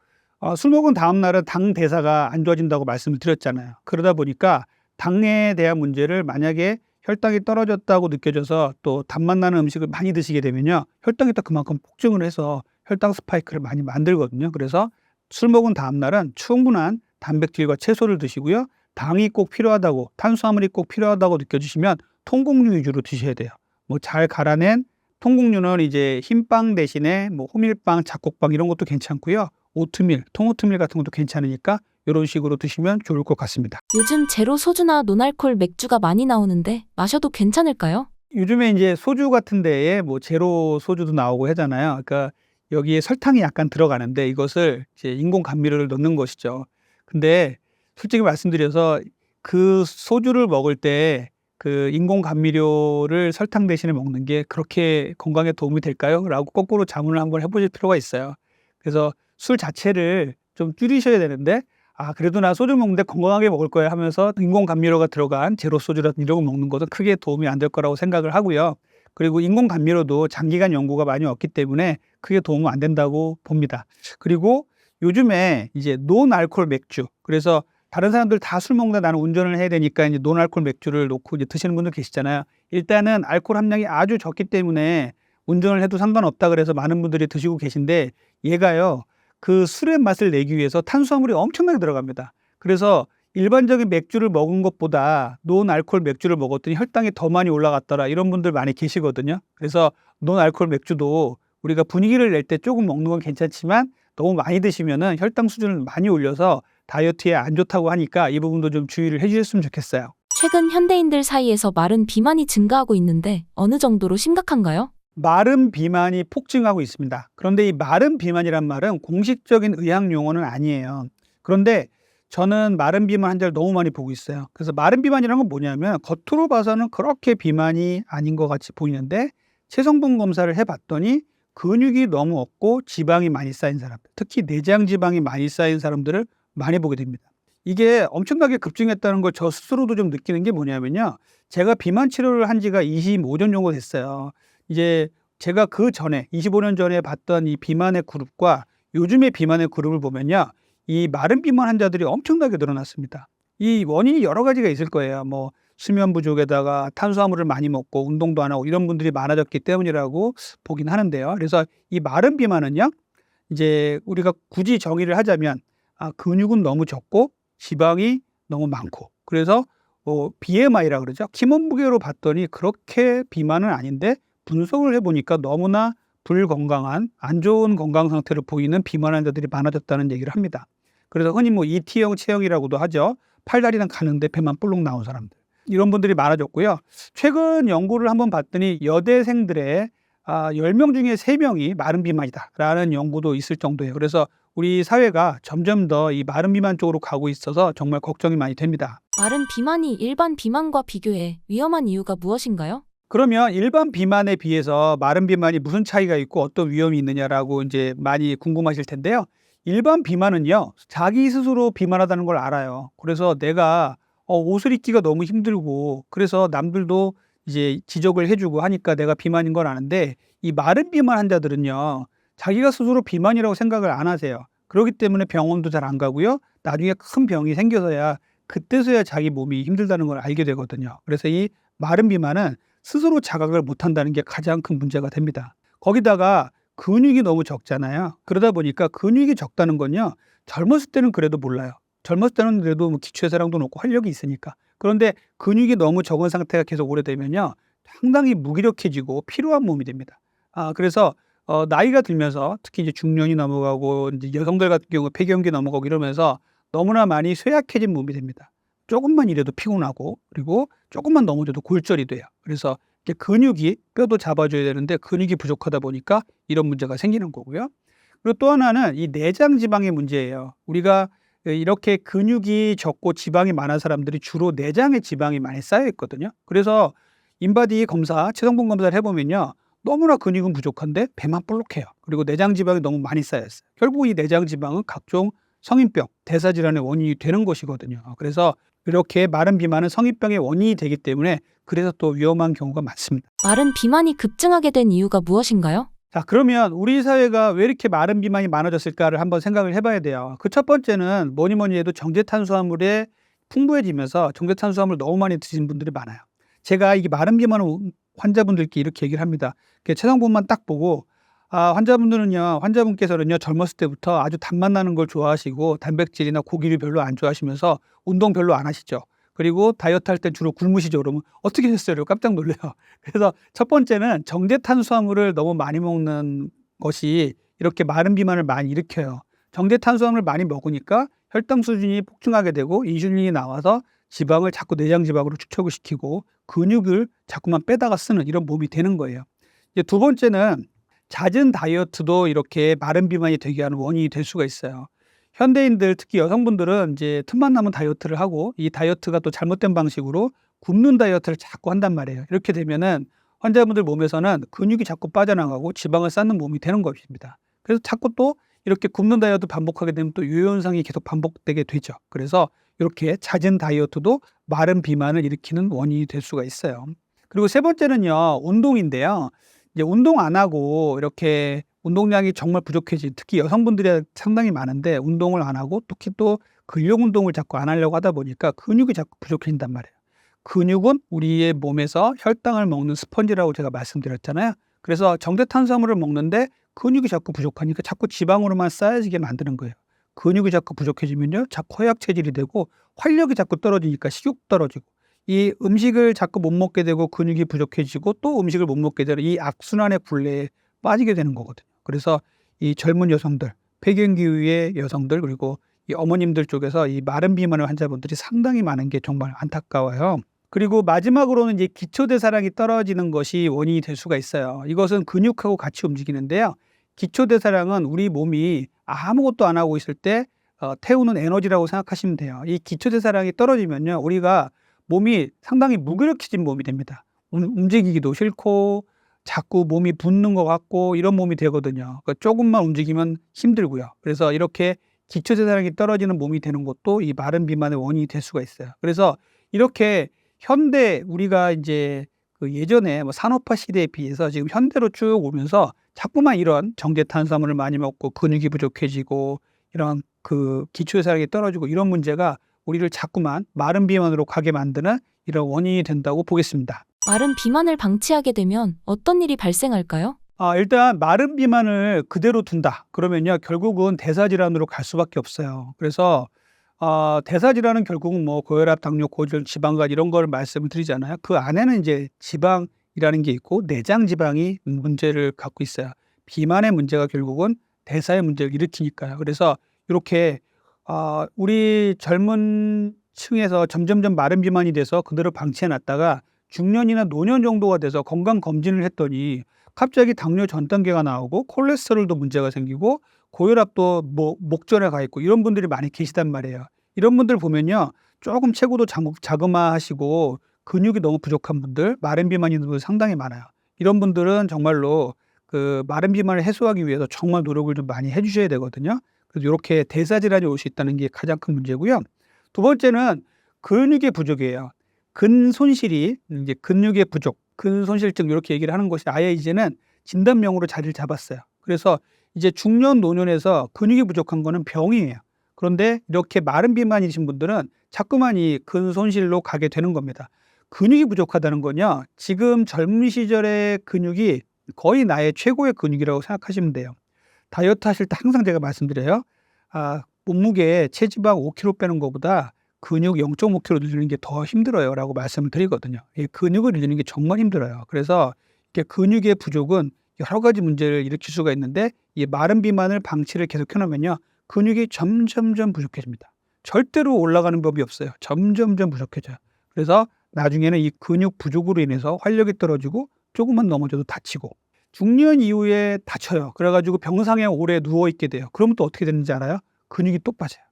술 먹은 다음 날은 당 대사가 안 좋아진다고 말씀을 드렸잖아요. 그러다 보니까 당에 대한 문제를 만약에 혈당이 떨어졌다고 느껴져서 또 단맛 나는 음식을 많이 드시게 되면요, 혈당이 또 그만큼 폭증을 해서 혈당 스파이크를 많이 만들거든요. 그래서 술 먹은 다음 날은 충분한 단백질과 채소를 드시고요. 당이 꼭 필요하다고, 탄수화물이 꼭 필요하다고 느껴지시면 통곡류 위주로 드셔야 돼요. 뭐 잘 갈아낸 통곡류는 이제 흰빵 대신에 뭐 호밀빵, 잡곡빵 이런 것도 괜찮고요. 오트밀, 통오트밀 같은 것도 괜찮으니까 이런 식으로 드시면 좋을 것 같습니다. 요즘 제로 소주나 노알콜 맥주가 많이 나오는데 마셔도 괜찮을까요? 요즘에 이제 소주 같은 데에 뭐 제로 소주도 나오고 하잖아요. 그러니까 여기에 설탕이 약간 들어가는데 이것을 이제 인공 감미료를 넣는 것이죠. 근데 솔직히 말씀드려서 그 소주를 먹을 때 그 인공 감미료를 설탕 대신에 먹는 게 그렇게 건강에 도움이 될까요? 라고 거꾸로 자문을 한번 해보실 필요가 있어요. 그래서 술 자체를 좀 줄이셔야 되는데 그래도 나 소주 먹는데 건강하게 먹을 거야 하면서 인공 감미료가 들어간 제로 소주라든지 이런 거 먹는 것은 크게 도움이 안 될 거라고 생각을 하고요. 그리고 인공 감미료도 장기간 연구가 많이 없기 때문에 크게 도움은 안 된다고 봅니다. 그리고 요즘에 이제 논알콜 맥주, 그래서 다른 사람들 다 술 먹는데 나는 운전을 해야 되니까 이제 논알콜 맥주를 놓고 이제 드시는 분들 계시잖아요. 일단은 알코올 함량이 아주 적기 때문에 운전을 해도 상관없다 그래서 많은 분들이 드시고 계신데, 얘가요, 그 술의 맛을 내기 위해서 탄수화물이 엄청나게 들어갑니다. 그래서 일반적인 맥주를 먹은 것보다 논알코올 맥주를 먹었더니 혈당이 더 많이 올라갔더라, 이런 분들 많이 계시거든요. 그래서 논알코올 맥주도 우리가 분위기를 낼 때 조금 먹는 건 괜찮지만 너무 많이 드시면은 혈당 수준을 많이 올려서 다이어트에 안 좋다고 하니까 이 부분도 좀 주의를 해주셨으면 좋겠어요. 최근 현대인들 사이에서 마른 비만이 증가하고 있는데 어느 정도로 심각한가요? 마른 비만이 폭증하고 있습니다. 그런데 이 마른 비만이란 말은 공식적인 의학 용어는 아니에요. 그런데 저는 마른 비만 환자를 너무 많이 보고 있어요. 그래서 마른 비만이란 건 뭐냐면 겉으로 봐서는 그렇게 비만이 아닌 것 같이 보이는데 체성분 검사를 해봤더니 근육이 너무 없고 지방이 많이 쌓인 사람들, 특히 내장 지방이 많이 쌓인 사람들을 많이 보게 됩니다. 이게 엄청나게 급증했다는 걸 저 스스로도 좀 느끼는 게 뭐냐면요, 제가 비만 치료를 한 지가 25년 정도 됐어요. 이제 제가 그 전에 25년 전에 봤던 이 비만의 그룹과 요즘의 비만의 그룹을 보면요, 이 마른 비만 환자들이 엄청나게 늘어났습니다. 이 원인이 여러 가지가 있을 거예요. 뭐 수면 부족에다가 탄수화물을 많이 먹고 운동도 안 하고 이런 분들이 많아졌기 때문이라고 보긴 하는데요. 그래서 이 마른 비만은요, 이제 우리가 굳이 정의를 하자면 근육은 너무 적고 지방이 너무 많고, 그래서 BMI라 그러죠. 키 몸무게로 봤더니 그렇게 비만은 아닌데 분석을 해보니까 너무나 불건강한 안 좋은 건강 상태를 보이는 비만 환자들이 많아졌다는 얘기를 합니다. 그래서 흔히 뭐 ET형 체형이라고도 하죠. 팔다리는 가는데 배만 볼록 나온 사람들, 이런 분들이 많아졌고요. 최근 연구를 한번 봤더니 여대생들의 10명 중에 3명이 마른 비만이다라는 연구도 있을 정도예요. 그래서 우리 사회가 점점 더 이 마른 비만 쪽으로 가고 있어서 정말 걱정이 많이 됩니다. 마른 비만이 일반 비만과 비교해 위험한 이유가 무엇인가요? 그러면 일반 비만에 비해서 마른 비만이 무슨 차이가 있고 어떤 위험이 있느냐라고 이제 많이 궁금하실 텐데요. 일반 비만은요, 자기 스스로 비만하다는 걸 알아요. 그래서 내가 옷을 입기가 너무 힘들고 그래서 남들도 이제 지적을 해주고 하니까 내가 비만인 걸 아는데, 이 마른 비만 환자들은요, 자기가 스스로 비만이라고 생각을 안 하세요. 그렇기 때문에 병원도 잘 안 가고요. 나중에 큰 병이 생겨서야 그때서야 자기 몸이 힘들다는 걸 알게 되거든요. 그래서 이 마른 비만은 스스로 자각을 못한다는 게 가장 큰 문제가 됩니다. 거기다가 근육이 너무 적잖아요. 그러다 보니까 근육이 적다는 건요, 젊었을 때는 그래도 몰라요. 젊었을 때는 그래도 뭐 기초대사량도 높고 활력이 있으니까. 그런데 근육이 너무 적은 상태가 계속 오래되면요, 상당히 무기력해지고 피로한 몸이 됩니다. 그래서 나이가 들면서 특히 이제 중년이 넘어가고 이제 여성들 같은 경우 폐경기 넘어가고 이러면서 너무나 많이 쇠약해진 몸이 됩니다. 조금만 일해도 피곤하고 그리고 조금만 넘어져도 골절이 돼요. 그래서 이렇게 근육이 뼈도 잡아줘야 되는데 근육이 부족하다 보니까 이런 문제가 생기는 거고요. 그리고 또 하나는 이 내장 지방의 문제예요. 우리가 이렇게 근육이 적고 지방이 많은 사람들이 주로 내장에 지방이 많이 쌓여 있거든요. 그래서 인바디 검사, 체성분 검사를 해보면요. 너무나 근육은 부족한데 배만 볼록해요. 그리고 내장 지방이 너무 많이 쌓여 있어요. 결국 이 내장 지방은 각종 성인병, 대사질환의 원인이 되는 것이거든요. 그래서 이렇게 마른 비만은 성인병의 원인이 되기 때문에 그래서 또 위험한 경우가 많습니다. 마른 비만이 급증하게 된 이유가 무엇인가요? 자, 그러면 우리 사회가 왜 이렇게 마른 비만이 많아졌을까를 한번 생각을 해봐야 돼요. 그 첫 번째는 뭐니 뭐니 해도 정제탄수화물에 풍부해지면서 정제탄수화물 너무 많이 드시는 분들이 많아요. 제가 이게 마른 비만 환자분들께 이렇게 얘기를 합니다. 체성분만 딱 보고 환자분께서는요 젊었을 때부터 아주 단맛 나는 걸 좋아하시고 단백질이나 고기를 별로 안 좋아하시면서 운동 별로 안 하시죠. 그리고 다이어트 할 때 주로 굶으시죠. 그러면 어떻게 됐어요? 깜짝 놀래요. 그래서 첫 번째는 정제탄수화물을 너무 많이 먹는 것이 이렇게 마른 비만을 많이 일으켜요. 정제탄수화물을 많이 먹으니까 혈당 수준이 폭증하게 되고 인슐린이 나와서 지방을 자꾸 내장 지방으로 축적을 시키고 근육을 자꾸만 빼다가 쓰는 이런 몸이 되는 거예요. 이제 두 번째는 잦은 다이어트도 이렇게 마른 비만이 되게 하는 원인이 될 수가 있어요. 현대인들 특히 여성분들은 이제 틈만 나면 다이어트를 하고 이 다이어트가 또 잘못된 방식으로 굶는 다이어트를 자꾸 한단 말이에요. 이렇게 되면은 환자분들 몸에서는 근육이 자꾸 빠져나가고 지방을 쌓는 몸이 되는 것입니다. 그래서 자꾸 또 이렇게 굶는 다이어트 반복하게 되면 또 요현상이 계속 반복되게 되죠. 그래서 이렇게 잦은 다이어트도 마른 비만을 일으키는 원인이 될 수가 있어요. 그리고 세 번째는요, 운동인데요. 이제 운동 안 하고 이렇게 운동량이 정말 부족해진 특히 여성분들이 상당히 많은데 운동을 안 하고 특히 또 근력 운동을 자꾸 안 하려고 하다 보니까 근육이 자꾸 부족해진단 말이에요. 근육은 우리의 몸에서 혈당을 먹는 스펀지라고 제가 말씀드렸잖아요. 그래서 정제탄수화물을 먹는데 근육이 자꾸 부족하니까 자꾸 지방으로만 쌓여지게 만드는 거예요. 근육이 자꾸 부족해지면요, 자꾸 허약 체질이 되고 활력이 자꾸 떨어지니까 식욕 떨어지고 이 음식을 자꾸 못 먹게 되고 근육이 부족해지고 또 음식을 못 먹게 되는 이 악순환의 굴레에 빠지게 되는 거거든요. 그래서 이 젊은 여성들, 폐경기 이후의 여성들 그리고 이 어머님들 쪽에서 이 마른 비만의 환자분들이 상당히 많은 게 정말 안타까워요. 그리고 마지막으로는 이제 기초대사량이 떨어지는 것이 원인이 될 수가 있어요. 이것은 근육하고 같이 움직이는데요. 기초대사량은 우리 몸이 아무것도 안 하고 있을 때 태우는 에너지라고 생각하시면 돼요. 이 기초대사량이 떨어지면요, 우리가 몸이 상당히 무기력해진 몸이 됩니다. 움직이기도 싫고 자꾸 몸이 붓는 것 같고 이런 몸이 되거든요. 그러니까 조금만 움직이면 힘들고요. 그래서 이렇게 기초대사량이 떨어지는 몸이 되는 것도 이 마른 비만의 원인이 될 수가 있어요. 그래서 이렇게 현대 우리가 이제 그 예전에 뭐 산업화 시대에 비해서 지금 현대로 쭉 오면서 자꾸만 이런 정제탄수화물을 많이 먹고 근육이 부족해지고 이런 그 기초대사량이 떨어지고 이런 문제가 우리를 자꾸만 마른 비만으로 가게 만드는 이런 원인이 된다고 보겠습니다. 마른 비만을 방치하게 되면 어떤 일이 발생할까요? 일단 마른 비만을 그대로 둔다. 그러면요, 결국은 대사질환으로 갈 수밖에 없어요. 그래서 대사질환은 결국은 뭐 고혈압, 당뇨, 고지혈, 지방간 이런 걸 말씀을 드리잖아요. 그 안에는 이제 지방이라는 게 있고 내장 지방이 문제를 갖고 있어요. 비만의 문제가 결국은 대사의 문제를 일으키니까요. 그래서 이렇게 우리 젊은 층에서 점점점 마른 비만이 돼서 그대로 방치해 놨다가 중년이나 노년 정도가 돼서 건강 검진을 했더니 갑자기 당뇨 전 단계가 나오고 콜레스테롤도 문제가 생기고 고혈압도 뭐 목전에 가 있고 이런 분들이 많이 계시단 말이에요. 이런 분들 보면요, 조금 체구도 자그마하시고 근육이 너무 부족한 분들, 마른 비만인 분들 상당히 많아요. 이런 분들은 정말로 그 마른 비만을 해소하기 위해서 정말 노력을 좀 많이 해주셔야 되거든요. 그래서 이렇게 대사질환이 올 수 있다는 게 가장 큰 문제고요. 두 번째는 근육의 부족이에요. 근손실이 이제 근육의 부족, 근손실증 이렇게 얘기를 하는 것이 아예 이제는 진단명으로 자리를 잡았어요. 그래서 이제 중년 노년에서 근육이 부족한 거는 병이에요. 그런데 이렇게 마른 비만이신 분들은 자꾸만 이 근손실로 가게 되는 겁니다. 근육이 부족하다는 건요, 지금 젊은 시절의 근육이 거의 나의 최고의 근육이라고 생각하시면 돼요. 다이어트 하실 때 항상 제가 말씀드려요. 몸무게 체지방 5kg 빼는 것보다 근육 0.5kg 늘리는 게 더 힘들어요 라고 말씀을 드리거든요. 이 근육을 늘리는 게 정말 힘들어요. 그래서 이렇게 근육의 부족은 여러 가지 문제를 일으킬 수가 있는데 이 마른 비만을 방치를 계속해 놓으면요. 근육이 점점점 부족해집니다. 절대로 올라가는 법이 없어요. 점점점 부족해져요. 그래서 나중에는 이 근육 부족으로 인해서 활력이 떨어지고 조금만 넘어져도 다치고 중년 이후에 다쳐요. 그래 가지고 병상에 오래 누워 있게 돼요. 그러면 또 어떻게 되는지 알아요? 근육이 또 빠져요.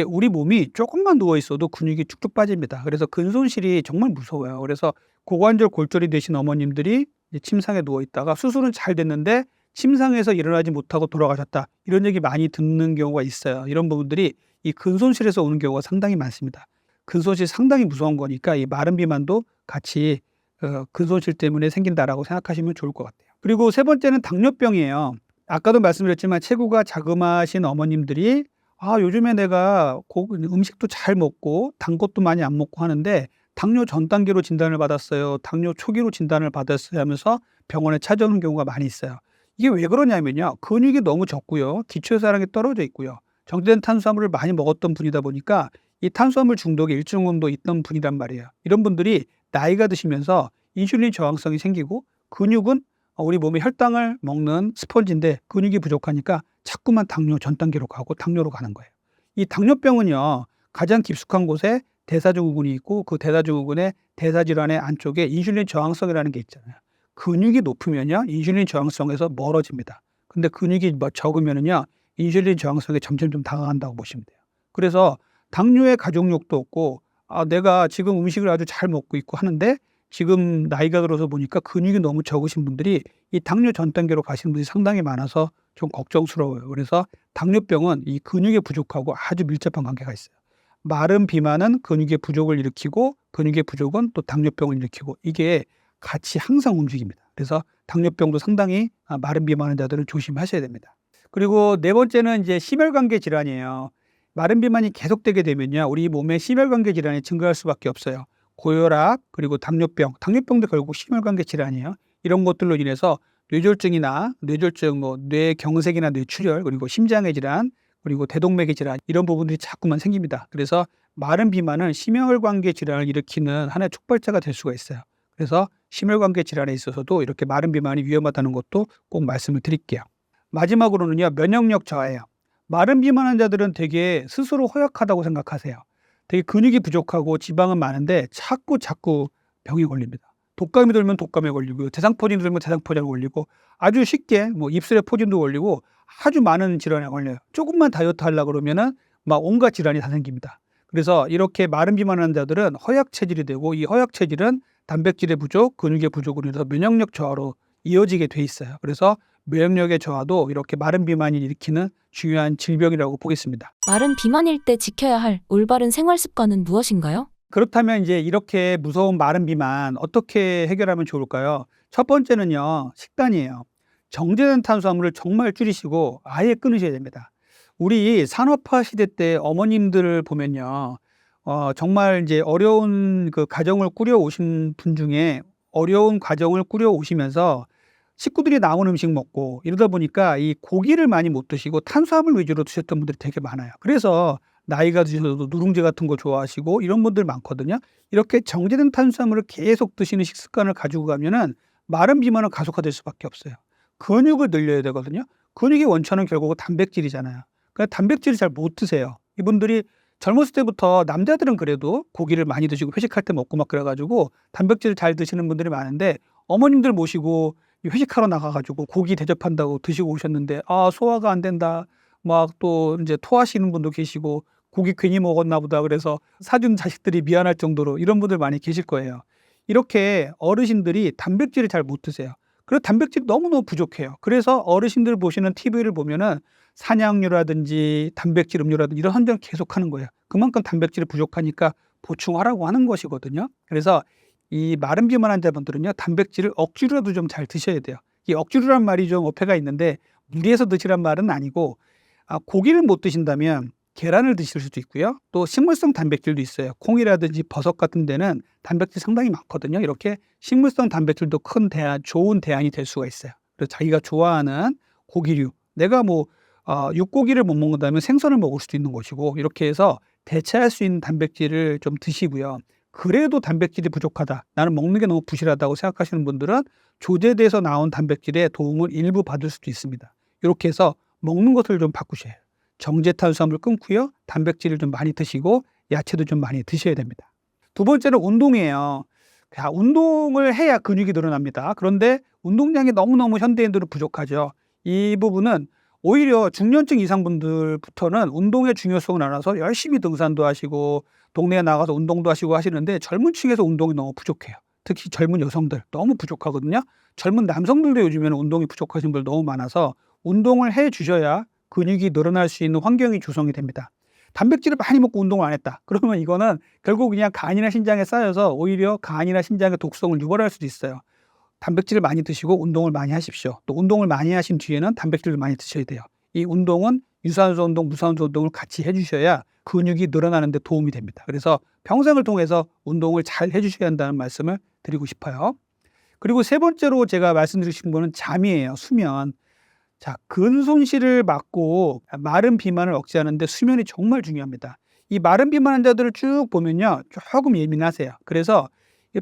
우리 몸이 조금만 누워 있어도 근육이 쭉쭉 빠집니다. 그래서 근손실이 정말 무서워요. 그래서 고관절 골절이 되신 어머님들이 이제 침상에 누워 있다가 수술은 잘 됐는데 침상에서 일어나지 못하고 돌아가셨다. 이런 얘기 많이 듣는 경우가 있어요. 이런 부분들이 이 근손실에서 오는 경우가 상당히 많습니다. 근손실 상당히 무서운 거니까 이 마른 비만도 같이 근손실 때문에 생긴다라고 생각하시면 좋을 것 같아요. 그리고 세 번째는 당뇨병이에요. 아까도 말씀드렸지만 체구가 자그마신 어머님들이 요즘에 내가 음식도 잘 먹고 단 것도 많이 안 먹고 하는데 당뇨 전 단계로 진단을 받았어요. 당뇨 초기로 진단을 받았어요 하면서 병원에 찾아오는 경우가 많이 있어요. 이게 왜 그러냐면요. 근육이 너무 적고요. 기초해소량이 떨어져 있고요. 정제된 탄수화물을 많이 먹었던 분이다 보니까 이 탄수화물 중독에 일정 정도 있던 분이란 말이에요. 이런 분들이 나이가 드시면서 인슐린 저항성이 생기고 근육은 우리 몸의 혈당을 먹는 스펀지인데 근육이 부족하니까 자꾸만 당뇨 전 단계로 가고 당뇨로 가는 거예요. 이 당뇨병은요. 가장 깊숙한 곳에 대사증후군이 있고 그 대사증후군의 대사질환의 안쪽에 인슐린 저항성이라는 게 있잖아요. 근육이 높으면요. 인슐린 저항성에서 멀어집니다. 근데 근육이 적으면은요. 인슐린 저항성에 점점 다가간다고 보시면 돼요. 그래서 당뇨의 가족력도 없고 내가 지금 음식을 아주 잘 먹고 있고 하는데 지금 나이가 들어서 보니까 근육이 너무 적으신 분들이 이 당뇨 전 단계로 가시는 분들이 상당히 많아서 좀 걱정스러워요. 그래서 당뇨병은 이 근육의 부족하고 아주 밀접한 관계가 있어요. 마른 비만은 근육의 부족을 일으키고 근육의 부족은 또 당뇨병을 일으키고 이게 같이 항상 움직입니다. 그래서 당뇨병도 상당히 마른 비만 환자들은 조심하셔야 됩니다. 그리고 네 번째는 이제 심혈관계 질환이에요. 마른 비만이 계속되게 되면요. 우리 몸에 심혈관계 질환이 증가할 수밖에 없어요. 고혈압 그리고 당뇨병도 결국 심혈관계 질환이에요. 이런 것들로 인해서 뇌졸중이나 뇌졸중, 뇌경색이나 뇌출혈 그리고 심장의 질환 그리고 대동맥의 질환 이런 부분들이 자꾸만 생깁니다. 그래서 마른 비만은 심혈관계 질환을 일으키는 하나의 촉발자가 될 수가 있어요. 그래서 심혈관계 질환에 있어서도 이렇게 마른 비만이 위험하다는 것도 꼭 말씀을 드릴게요. 마지막으로는요. 면역력 저하예요. 마른 비만 환자들은 되게 스스로 허약하다고 생각하세요. 되게 근육이 부족하고 지방은 많은데 자꾸 병이 걸립니다. 독감이 들면 독감에 걸리고요. 대상포진이 들면 대상포진에 걸리고 아주 쉽게 입술에 포진도 걸리고 아주 많은 질환에 걸려요. 조금만 다이어트 하려고 그러면은 막 온갖 질환이 다 생깁니다. 그래서 이렇게 마른 비만 환자들은 허약 체질이 되고 이 허약 체질은 단백질의 부족, 근육의 부족으로 인해서 면역력 저하로 이어지게 돼 있어요. 그래서 면역력의 저하도 이렇게 마른 비만이 일으키는 중요한 질병이라고 보겠습니다. 마른 비만일 때 지켜야 할 올바른 생활 습관은 무엇인가요? 그렇다면 이제 이렇게 무서운 마른 비만 어떻게 해결하면 좋을까요? 첫 번째는요. 식단이에요. 정제된 탄수화물을 정말 줄이시고 아예 끊으셔야 됩니다. 우리 산업화 시대 때 어머님들을 보면요. 정말 이제 어려운 그 가정을 꾸려 오신 분 중에 어려운 가정을 꾸려 오시면서 식구들이 나온 음식 먹고 이러다 보니까 이 고기를 많이 못 드시고 탄수화물 위주로 드셨던 분들이 되게 많아요. 그래서 나이가 드셔도 누룽지 같은 거 좋아하시고 이런 분들 많거든요. 이렇게 정제된 탄수화물을 계속 드시는 식습관을 가지고 가면은 마른 비만은 가속화될 수밖에 없어요. 근육을 늘려야 되거든요. 근육의 원천은 결국 단백질이잖아요. 그러니까 단백질을 잘 못 드세요. 이분들이 젊었을 때부터 남자들은 그래도 고기를 많이 드시고 회식할 때 먹고 막 그래가지고 단백질을 잘 드시는 분들이 많은데 어머님들 모시고 회식하러 나가가지고 고기 대접한다고 드시고 오셨는데 소화가 안 된다. 막 또 이제 토하시는 분도 계시고 고기 괜히 먹었나 보다 그래서 사준 자식들이 미안할 정도로 이런 분들 많이 계실 거예요. 이렇게 어르신들이 단백질을 잘 못 드세요. 그리고 단백질이 너무너무 부족해요. 그래서 어르신들 보시는 TV를 보면은 산양류라든지 단백질 음료라든지 이런 선전을 계속하는 거예요. 그만큼 단백질이 부족하니까 보충하라고 하는 것이거든요. 그래서 이 마른 비만 환자분들은요. 단백질을 억지로라도 좀 잘 드셔야 돼요. 이 억지로란 말이 좀 어폐가 있는데 무리해서 드시란 말은 아니고 고기를 못 드신다면 계란을 드실 수도 있고요. 또 식물성 단백질도 있어요. 콩이라든지 버섯 같은 데는 단백질 상당히 많거든요. 이렇게 식물성 단백질도 좋은 대안이 될 수가 있어요. 그래서 자기가 좋아하는 고기류, 내가 육고기를 못 먹는다면 생선을 먹을 수도 있는 것이고 이렇게 해서 대체할 수 있는 단백질을 좀 드시고요. 그래도 단백질이 부족하다. 나는 먹는 게 너무 부실하다고 생각하시는 분들은 조제돼서 나온 단백질의 도움을 일부 받을 수도 있습니다. 이렇게 해서 먹는 것을 좀 바꾸셔야 해요. 정제 탄수화물 끊고요. 단백질을 좀 많이 드시고 야채도 좀 많이 드셔야 됩니다. 두 번째는 운동이에요. 자, 운동을 해야 근육이 늘어납니다. 그런데 운동량이 너무너무 현대인들은 부족하죠. 이 부분은 오히려 중년층 이상 분들부터는 운동의 중요성을 알아서 열심히 등산도 하시고 동네에 나가서 운동도 하시고 하시는데 젊은 층에서 운동이 너무 부족해요. 특히 젊은 여성들 너무 부족하거든요. 젊은 남성들도 요즘에는 운동이 부족하신 분들 너무 많아서 운동을 해 주셔야 근육이 늘어날 수 있는 환경이 조성이 됩니다. 단백질을 많이 먹고 운동을 안 했다. 그러면 이거는 결국 그냥 간이나 신장에 쌓여서 오히려 간이나 신장의 독성을 유발할 수도 있어요. 단백질을 많이 드시고 운동을 많이 하십시오. 또 운동을 많이 하신 뒤에는 단백질을 많이 드셔야 돼요. 이 운동은 유산소 운동, 무산소 운동을 같이 해주셔야 근육이 늘어나는 데 도움이 됩니다. 그래서 평생을 통해서 운동을 잘 해주셔야 한다는 말씀을 드리고 싶어요. 그리고 세 번째로 제가 말씀드리고 싶은 거는 잠이에요. 수면. 자, 근손실을 막고 마른 비만을 억제하는 데 수면이 정말 중요합니다. 이 마른 비만 환자들을 쭉 보면요. 조금 예민하세요. 그래서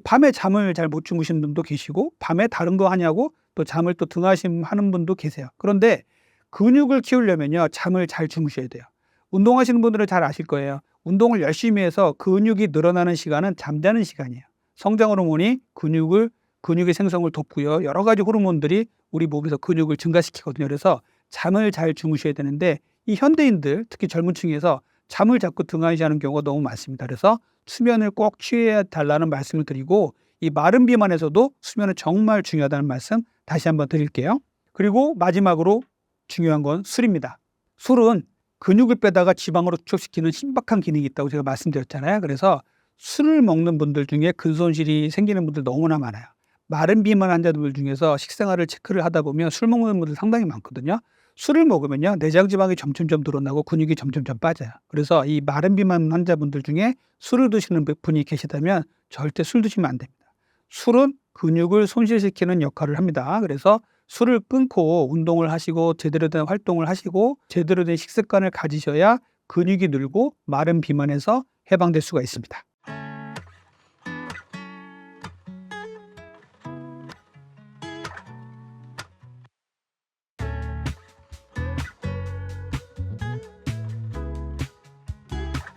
밤에 잠을 잘 못 주무시는 분도 계시고 밤에 다른 거 하냐고 또 잠을 또 등하시는 분도 계세요. 그런데 근육을 키우려면요. 잠을 잘 주무셔야 돼요. 운동하시는 분들은 잘 아실 거예요. 운동을 열심히 해서 근육이 늘어나는 시간은 잠자는 시간이에요. 성장 호르몬이 근육의 생성을 돕고요. 여러 가지 호르몬들이 우리 몸에서 근육을 증가시키거든요. 그래서 잠을 잘 주무셔야 되는데 이 현대인들 특히 젊은 층에서 잠을 자꾸 등한시하는 경우가 너무 많습니다. 그래서 수면을 꼭 취해 달라는 말씀을 드리고 이 마른 비만에서도 수면은 정말 중요하다는 말씀 다시 한번 드릴게요. 그리고 마지막으로 중요한 건 술입니다. 술은 근육을 빼다가 지방으로 축적시키는 신박한 기능이 있다고 제가 말씀드렸잖아요. 그래서 술을 먹는 분들 중에 근손실이 생기는 분들 너무나 많아요. 마른 비만 환자들 중에서 식생활을 체크를 하다 보면 술 먹는 분들 상당히 많거든요. 술을 먹으면요 내장 지방이 점점점 늘어나고 근육이 점점점 빠져요. 그래서 이 마른 비만 환자분들 중에 술을 드시는 분이 계시다면 절대 술 드시면 안 됩니다. 술은 근육을 손실시키는 역할을 합니다. 그래서 술을 끊고 운동을 하시고 제대로 된 활동을 하시고 제대로 된 식습관을 가지셔야 근육이 늘고 마른 비만에서 해방될 수가 있습니다.